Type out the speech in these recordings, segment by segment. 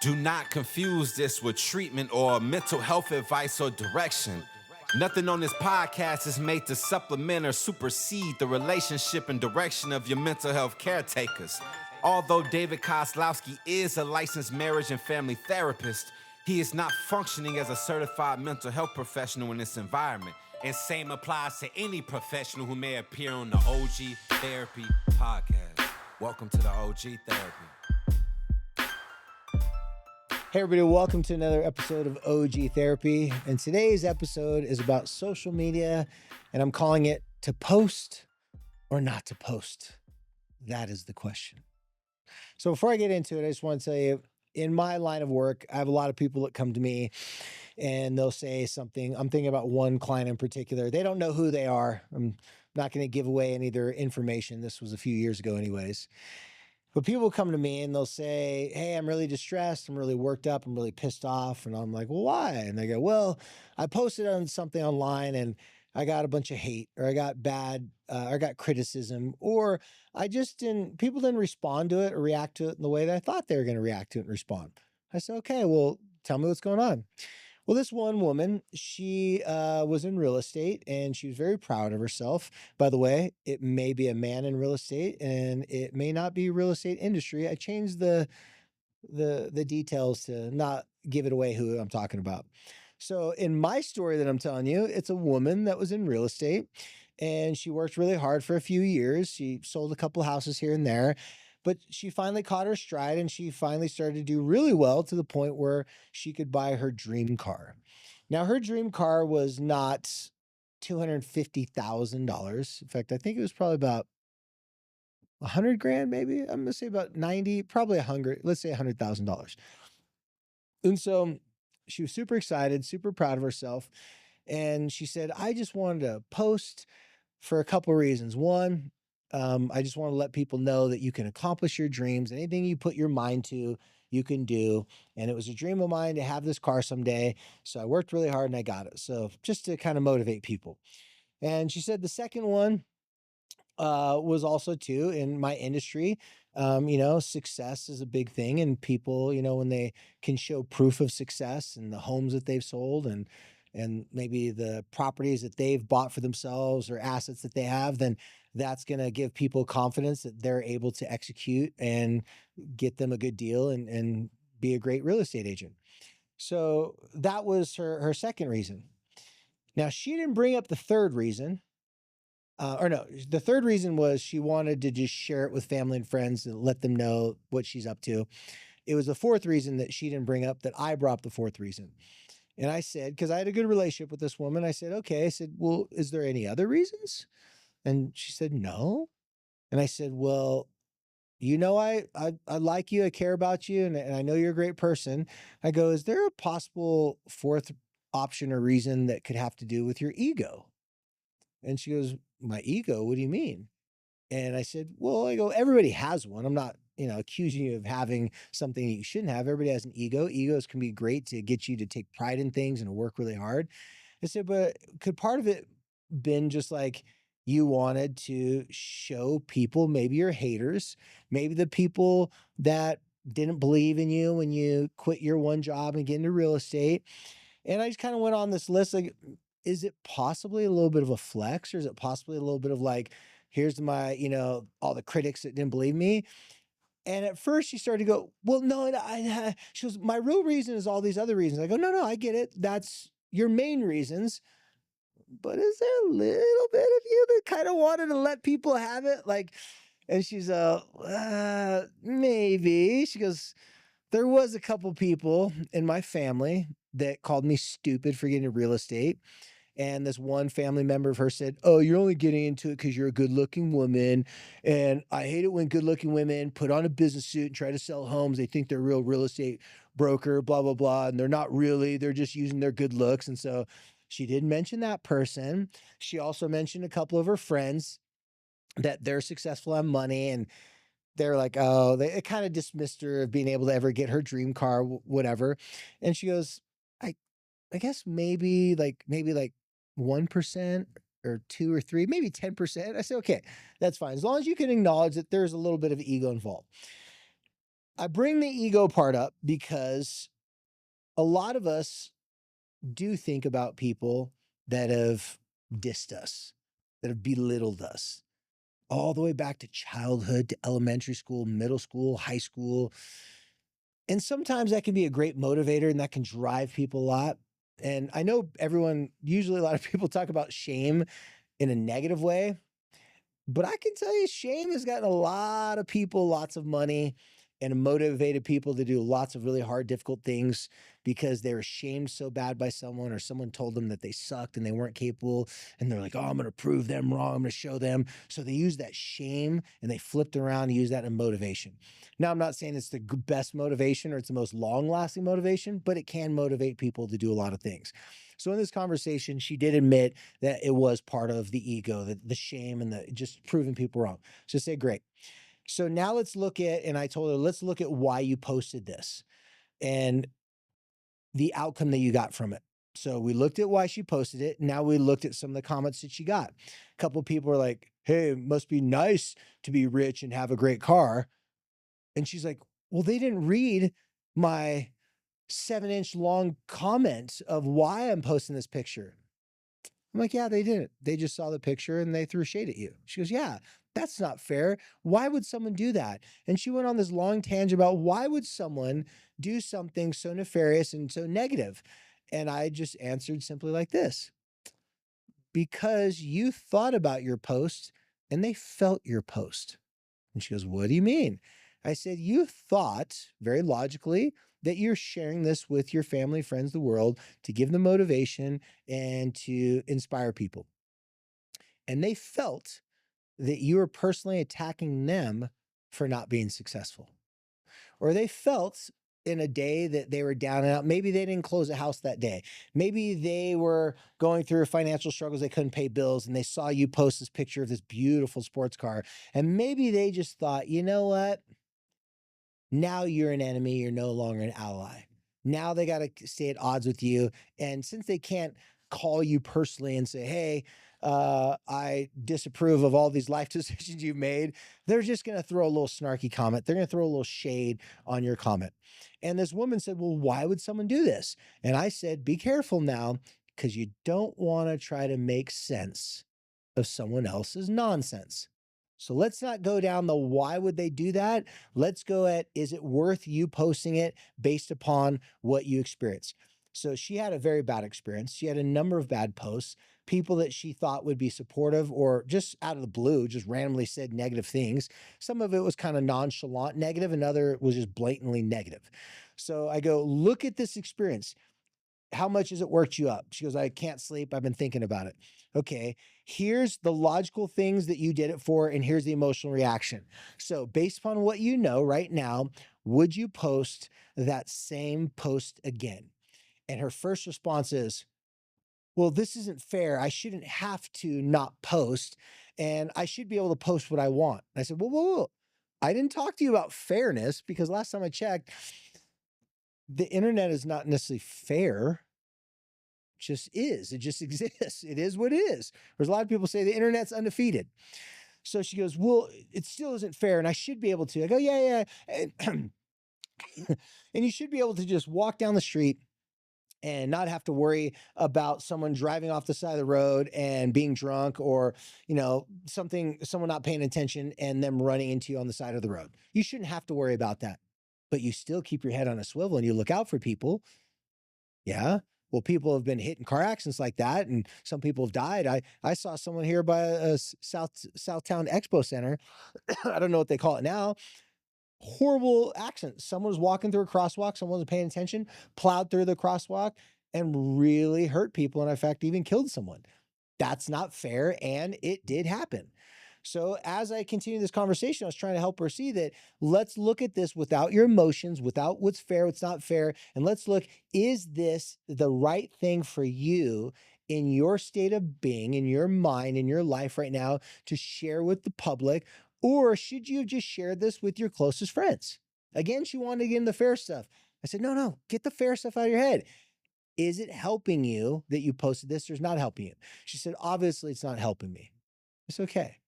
Do not confuse this with treatment or mental health advice or direction. Nothing on this podcast is made to supplement or supersede the relationship and direction of your mental health caretakers. Although David Kozlowski is a licensed marriage and family therapist, he is not functioning as a certified mental health professional in this environment. And same applies to any professional who may appear on the OG Therapy podcast. Welcome to the OG Therapy. Hey everybody, welcome to another episode of OG Therapy. And today's episode is about social media, and I'm calling it to post or not to post. That is the question. So before I get into it, I just want to tell you, in my line of work, I have a lot of people that come to me and they'll say something. I'm thinking about one client in particular. They don't know who they are. I'm not going to give away any of their information. This was a few years ago anyways. But people come to me and they'll say, hey, I'm really distressed. I'm really worked up. I'm really pissed off. And I'm like, well, why? And they go, well, I posted on something online and I got a bunch of hate, or I got I got criticism, or people didn't respond to it or react to it in the way that I thought they were going to react to it and respond. I said, okay, well, tell me what's going on. Well, this one woman, she was in real estate and she was very proud of herself. By the way, it may be a man in real estate and it may not be real estate industry. I changed the details to not give it away who I'm talking about. So in my story that I'm telling you, it's a woman that was in real estate and she worked really hard for a few years. She sold a couple houses here and there. But she finally caught her stride and she finally started to do really well to the point where she could buy her dream car. Now, her dream car was not $250,000. In fact, I think it was probably about 100 grand, maybe. I'm going to say about 90, probably 100, let's say $100,000. And so she was super excited, super proud of herself. And she said, I just wanted to post for a couple of reasons. One, I just want to let people know that you can accomplish your dreams. Anything you put your mind to, you can do. And it was a dream of mine to have this car someday. So I worked really hard and I got it. So just to kind of motivate people. And she said the second one was also too in my industry. Success is a big thing. And people, when they can show proof of success and the homes that they've sold and maybe the properties that they've bought for themselves or assets that they have, then that's going to give people confidence that they're able to execute and get them a good deal and be a great real estate agent. So that was her second reason. Now, she didn't bring up the third reason. The third reason was she wanted to just share it with family and friends and let them know what she's up to. It was the fourth reason that she didn't bring up that I brought up the fourth reason. And I said, because I had a good relationship with this woman, I said, okay. I said, well, is there any other reasons? And she said, no. And I said, well, I like you, I care about you, and I know you're a great person. I go, is there a possible fourth option or reason that could have to do with your ego? And she goes, my ego? What do you mean? And I said, well, everybody has one. I'm not, accusing you of having something that you shouldn't have. Everybody has an ego. Egos can be great to get you to take pride in things and to work really hard. I said, but could part of it been just like you wanted to show people, maybe your haters, maybe the people that didn't believe in you when you quit your one job and get into real estate? And I just kind of went on this list, like, is it possibly a little bit of a flex, or is it possibly a little bit of like, here's my, all the critics that didn't believe me? And at first she started to go, well, no, she goes, my real reason is all these other reasons. I go, no, I get it. That's your main reasons. But is there a little bit of you that kind of wanted to let people have it? Like, and she's, maybe. She goes, there was a couple people in my family that called me stupid for getting into real estate. And this one family member of hers said, oh, you're only getting into it because you're a good looking woman. And I hate it when good looking women put on a business suit and try to sell homes. They think they're a real real estate broker, blah, blah, blah. And they're not really, they're just using their good looks. And so she didn't mention that person. She also mentioned a couple of her friends that they're successful on money. And they're like, oh, they kind of dismissed her of being able to ever get her dream car, whatever. And she goes, I guess maybe like 1% or 2 or 3, maybe 10%. I said, okay, that's fine. As long as you can acknowledge that there's a little bit of ego involved. I bring the ego part up because a lot of us do think about people that have dissed us, that have belittled us, all the way back to childhood, to elementary school, middle school, high school. And sometimes that can be a great motivator and that can drive people a lot. And I know usually a lot of people talk about shame in a negative way. But I can tell you, shame has gotten a lot of people lots of money and motivated people to do lots of really hard, difficult things because they were shamed so bad by someone or someone told them that they sucked and they weren't capable. And they're like, oh, I'm going to prove them wrong. I'm going to show them. So they use that shame and they flipped around and use that in motivation. Now, I'm not saying it's the best motivation or it's the most long lasting motivation, but it can motivate people to do a lot of things. So in this conversation, she did admit that it was part of the ego, the shame and the just proving people wrong. So I say, great. So now let's look at, and I told her, let's look at why you posted this and the outcome that you got from it. So we looked at why she posted it. Now we looked at some of the comments that she got. A couple of people were like, hey, it must be nice to be rich and have a great car. And she's like, well, they didn't read my 7-inch long comment of why I'm posting this picture. I'm like, yeah, they didn't. They just saw the picture and they threw shade at you. She goes, yeah, that's not fair. Why would someone do that? And she went on this long tangent about why would someone do something so nefarious and so negative? And I just answered simply like this: because you thought about your post and they felt your post. And she goes, what do you mean? I said, you thought very logically that you're sharing this with your family, friends, the world to give them motivation and to inspire people. And they felt that you were personally attacking them for not being successful. Or they felt in a day that they were down and out. Maybe they didn't close a house that day. Maybe they were going through financial struggles. They couldn't pay bills and they saw you post this picture of this beautiful sports car. And maybe they just thought, you know what? Now you're an enemy. You're no longer an ally. Now they got to stay at odds with you. And since they can't call you personally and say, hey, I disapprove of all these life decisions you've made, they're just going to throw a little snarky comment. They're going to throw a little shade on your comment. And this woman said, well, why would someone do this? And I said, be careful now, because you don't want to try to make sense of someone else's nonsense. So let's not go down the why would they do that. Let's go at, is it worth you posting it based upon what you experience? So she had a very bad experience. She had a number of bad posts, people that she thought would be supportive or just out of the blue, just randomly said negative things. Some of it was kind of nonchalant negative, another was just blatantly negative. So I go, look at this experience. How much has it worked you up? She goes, I can't sleep. I've been thinking about it. Okay, here's the logical things that you did it for, and here's the emotional reaction. So, based upon what you know right now, would you post that same post again? And her first response is, well, this isn't fair. I shouldn't have to not post, and I should be able to post what I want. And I said, whoa. I didn't talk to you about fairness because last time I checked, the internet is not necessarily fair. It just is. It just exists. It is what it is. There's a lot of people say the internet's undefeated. So she goes, well, it still isn't fair, and I should be able to. I go, yeah. And, and you should be able to just walk down the street and not have to worry about someone driving off the side of the road and being drunk or, someone not paying attention and them running into you on the side of the road. You shouldn't have to worry about that. But you still keep your head on a swivel and you look out for people. Yeah. Well, people have been hit in car accidents like that, and some people have died. I saw someone here by a Southtown Expo Center. I don't know what they call it now. Horrible accident. Someone was walking through a crosswalk. Someone wasn't paying attention, plowed through the crosswalk, and really hurt people, and in fact, even killed someone. That's not fair, and it did happen. So as I continue this conversation, I was trying to help her see that let's look at this without your emotions, without what's fair, what's not fair, and let's look, is this the right thing for you in your state of being, in your mind, in your life right now to share with the public, or should you have just shared this with your closest friends? Again, she wanted to get into the fair stuff. I said, no, get the fair stuff out of your head. Is it helping you that you posted this or is not helping you? She said, obviously it's not helping me. It's okay.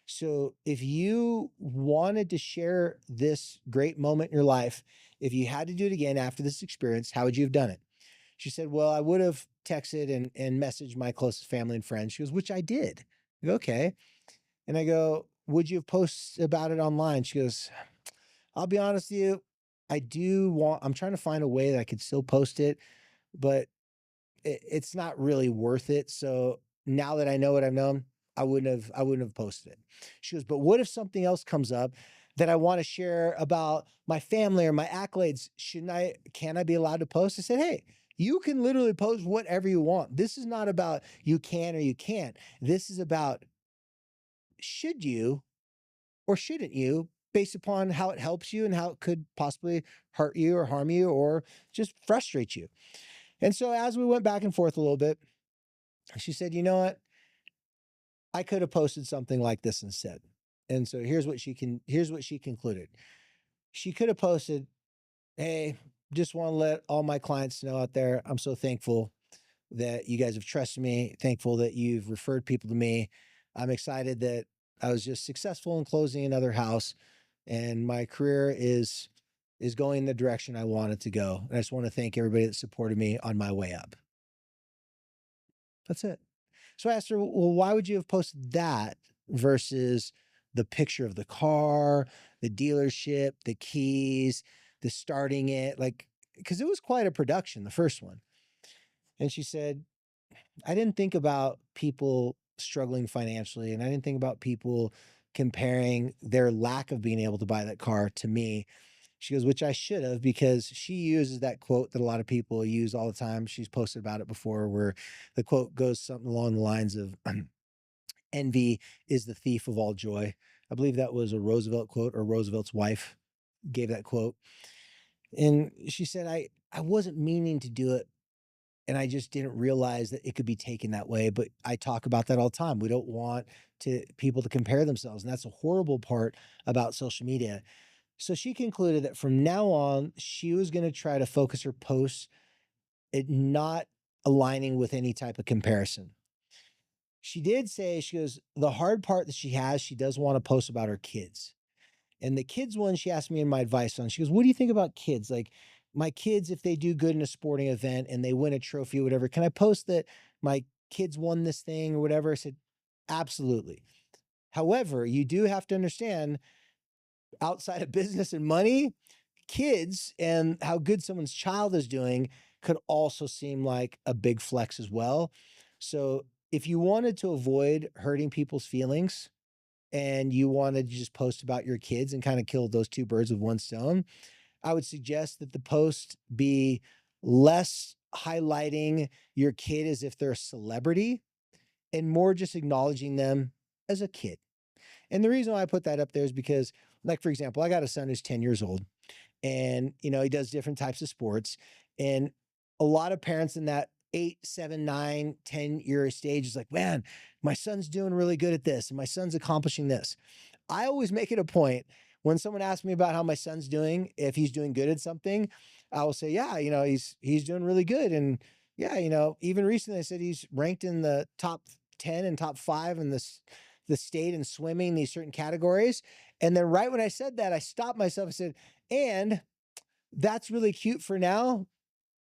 So if you wanted to share this great moment in your life, if you had to do it again after this experience, how would you have done it? She said, well, I would have texted and messaged my closest family and friends. She goes, which I did. I go, okay. And I go, would you have posted about it online? She goes, I'll be honest with you. I'm trying to find a way that I could still post it, but it's not really worth it. So now that I know what I've known, I wouldn't have posted it. She goes, but what if something else comes up that I want to share about my family or my accolades? Can I be allowed to post? I said, hey, you can literally post whatever you want. This is not about you can or you can't. This is about should you or shouldn't you based upon how it helps you and how it could possibly hurt you or harm you or just frustrate you. And so as we went back and forth a little bit, she said, you know what? I could have posted something like this instead. And so here's what she concluded. She could have posted, hey, just want to let all my clients know out there, I'm so thankful that you guys have trusted me, thankful that you've referred people to me. I'm excited that I was just successful in closing another house and my career is going in the direction I want it to go. And I just want to thank everybody that supported me on my way up. That's it. So I asked her, well, why would you have posted that versus the picture of the car, the dealership, the keys, the starting it? Like, because it was quite a production, the first one. And she said, I didn't think about people struggling financially, and I didn't think about people comparing their lack of being able to buy that car to me. She goes, which I should have, because she uses that quote that a lot of people use all the time. She's posted about it before, where the quote goes something along the lines of envy is the thief of all joy. I believe that was a Roosevelt quote, or Roosevelt's wife gave that quote. And she said, I wasn't meaning to do it. And I just didn't realize that it could be taken that way. But I talk about that all the time. We don't want people to compare themselves. And that's a horrible part about social media. So she concluded that from now on, she was going to try to focus her posts at not aligning with any type of comparison. She did say, she goes, the hard part that she has, she does want to post about her kids. And the kids one, she asked me and my advice on. She goes, what do you think about kids? Like my kids, if they do good in a sporting event and they win a trophy or whatever, can I post that my kids won this thing or whatever? I said, absolutely. However, you do have to understand outside of business and money, kids and how good someone's child is doing could also seem like a big flex as well. So if you wanted to avoid hurting people's feelings and you wanted to just post about your kids and kind of kill those two birds with one stone, I would suggest that the post be less highlighting your kid as if they're a celebrity and more just acknowledging them as a kid. And the reason why I put that up there is because, like, for example, I got a son who's 10 years old and, he does different types of sports. And a lot of parents in that 8, 7, 9, 10 year stage is like, man, my son's doing really good at this and my son's accomplishing this. I always make it a point when someone asks me about how my son's doing, if he's doing good at something, I will say, yeah, he's doing really good. And yeah, even recently I said he's ranked in the top 10 and top 5 in the state in swimming, these certain categories. And then right when I said that, I stopped myself and said, and that's really cute for now.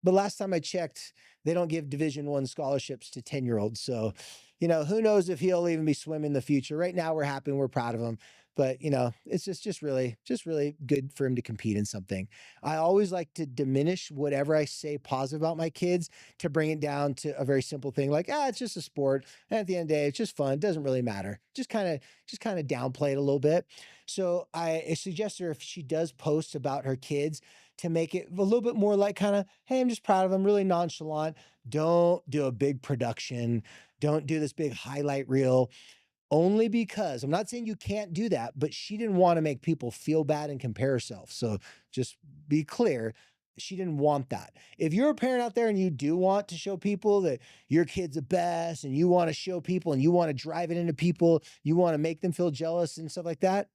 But last time I checked, they don't give Division I scholarships to 10-year-olds. So, who knows if he'll even be swimming in the future. Right now, we're happy and we're proud of him. But, it's just really good for him to compete in something. I always like to diminish whatever I say positive about my kids to bring it down to a very simple thing like, it's just a sport. And at the end of the day, it's just fun. It doesn't really matter. Just kind of downplay it a little bit. So I suggest her if she does post about her kids to make it a little bit more like kind of, hey, I'm just proud of them, really nonchalant. Don't do a big production. Don't do this big highlight reel. Only because I'm not saying you can't do that, but she didn't want to make people feel bad and compare herself. So just be clear. She didn't want that. If you're a parent out there and you do want to show people that your kid's the best and you want to show people and you want to drive it into people, you want to make them feel jealous and stuff like that,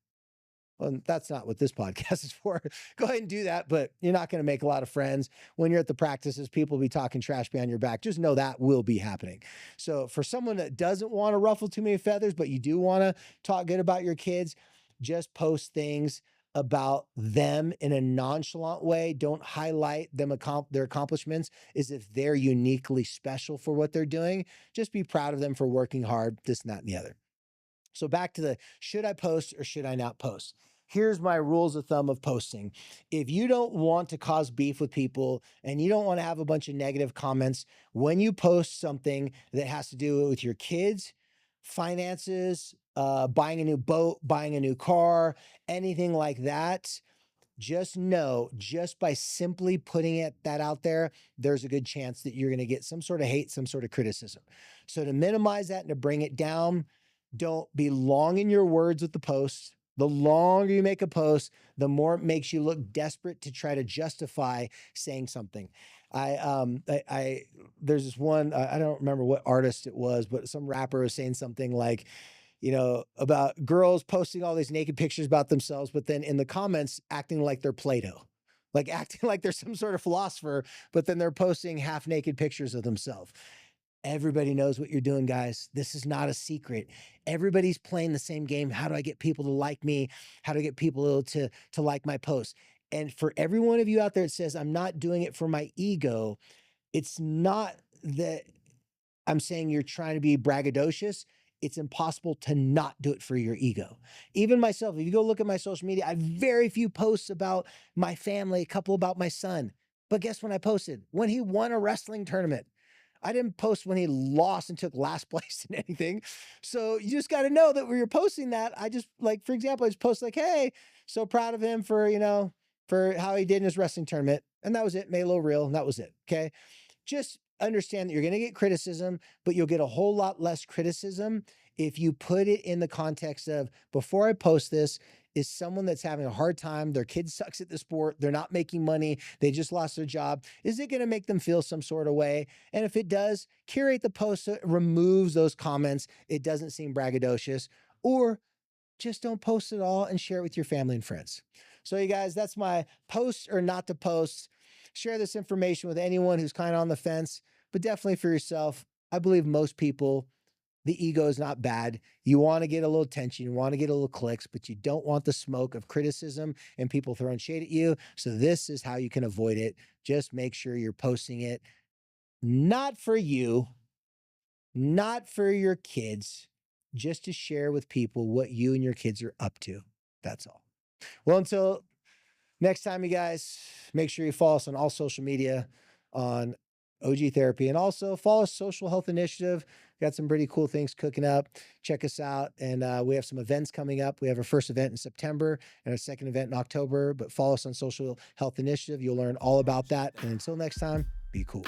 Well, that's not what this podcast is for. Go ahead and do that, but you're not going to make a lot of friends. When you're at the practices, people will be talking trash behind your back. Just know that will be happening. So for someone that doesn't want to ruffle too many feathers, but you do want to talk good about your kids, just post things about them in a nonchalant way. Don't highlight their accomplishments as if they're uniquely special for what they're doing. Just be proud of them for working hard, this, and that, and the other. So back to the should I post or should I not post? Here's my rules of thumb of posting. If you don't want to cause beef with people and you don't want to have a bunch of negative comments, when you post something that has to do with your kids, finances, buying a new boat, buying a new car, anything like that, just know, just by simply putting that out there, there's a good chance that you're going to get some sort of hate, some sort of criticism. So to minimize that and to bring it down, don't be long in your words with the post. The longer you make a post, the more it makes you look desperate to try to justify saying something. There's this one, I don't remember what artist it was, but some rapper was saying something like, about girls posting all these naked pictures about themselves, but then in the comments acting like they're Plato, like acting like they're some sort of philosopher, but then they're posting half naked pictures of themselves. Everybody knows what you're doing, guys. This is not a secret. Everybody's playing the same game. How do I get people to like me? How do I get people to like my posts? And for every one of you out there that says, I'm not doing it for my ego, it's not that I'm saying you're trying to be braggadocious. It's impossible to not do it for your ego. Even myself, if you go look at my social media, I have very few posts about my family, a couple about my son. But guess when I posted? When he won a wrestling tournament. I didn't post when he lost and took last place in anything. So you just got to know that when you're posting that, I just like, for example, I just post like, hey, so proud of him for, for how he did in his wrestling tournament. And that was it. Made a little reel and that was it. Okay. Just understand that you're going to get criticism, but you'll get a whole lot less criticism if you put it in the context of, before I post this, is someone that's having a hard time, their kid sucks at the sport, they're not making money, they just lost their job. Is it going to make them feel some sort of way? And if it does, curate the post so it removes those comments. It doesn't seem braggadocious, or just don't post it all and share it with your family and friends. So you guys, that's my post or not to post. Share this information with anyone who's kind of on the fence, but definitely for yourself. I believe most people, the ego is not bad. You want to get a little attention, you want to get a little clicks, but you don't want the smoke of criticism and people throwing shade at you. So this is how you can avoid it. Just make sure you're posting it, not for you, not for your kids, just to share with people what you and your kids are up to. That's all. Well, until next time, you guys, make sure you follow us on all social media on OG Therapy, and also follow Social Health Initiative. Got some pretty cool things cooking up. Check us out. And we have some events coming up. We have our first event in September and our second event in October. But follow us on Social Health Initiative. You'll learn all about that. And until next time, be cool.